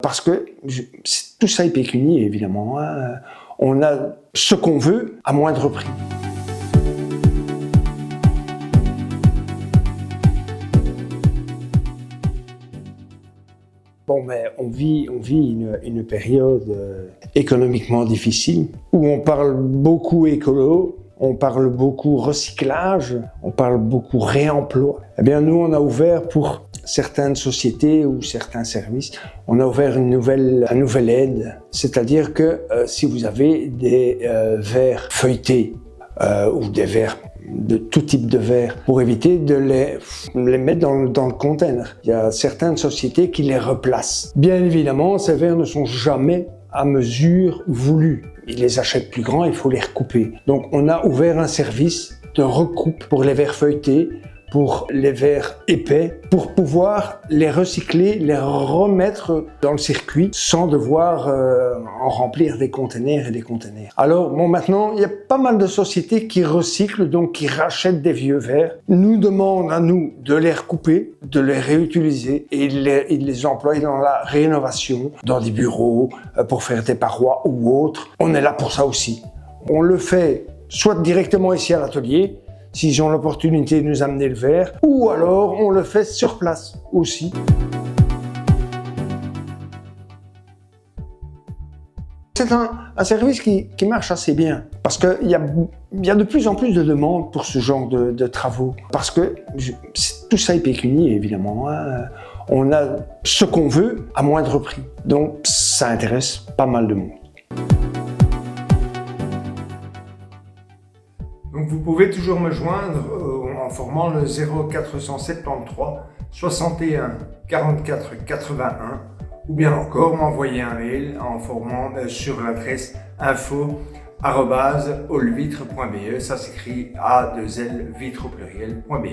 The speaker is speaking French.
Parce que tout ça est pécunier, évidemment. On a ce qu'on veut à moindre prix. Bon, mais on vit une période économiquement difficile où on parle beaucoup écolo, on parle beaucoup recyclage, on parle beaucoup réemploi. Eh bien, nous, on a ouvert pour certaines sociétés ou certains services, on a ouvert une nouvelle aide. C'est-à-dire que si vous avez des verres feuilletés ou des verres de tout type de verre, pour éviter de les mettre dans le container. Il y a certaines sociétés qui les replacent. Bien évidemment, ces verres ne sont jamais à mesure voulue. Ils les achètent plus grands, il faut les recouper. Donc on a ouvert un service de recoupe pour les verres feuilletés, pour les verres épais, pour pouvoir les recycler, les remettre dans le circuit sans devoir en remplir des containers et des containers. Alors bon, maintenant, il y a pas mal de sociétés qui recyclent, donc qui rachètent des vieux verres, nous demandent à nous de les recouper, de les réutiliser et ils les emploient dans la rénovation, dans des bureaux, pour faire des parois ou autres. On est là pour ça aussi. On le fait soit directement ici à l'atelier, s'ils ont l'opportunité de nous amener le verre, ou alors on le fait sur place aussi. C'est un service qui marche assez bien, parce qu'il y a de plus en plus de demandes pour ce genre de travaux, parce que tout ça est pécunier, évidemment. On a ce qu'on veut à moindre prix, donc ça intéresse pas mal de monde. Donc vous pouvez toujours me joindre en formant le 0473 61 44 81 ou bien encore m'envoyer un mail en formant sur l'adresse info@allvitre.be, ça s'écrit A2L vitre au pluriel.be.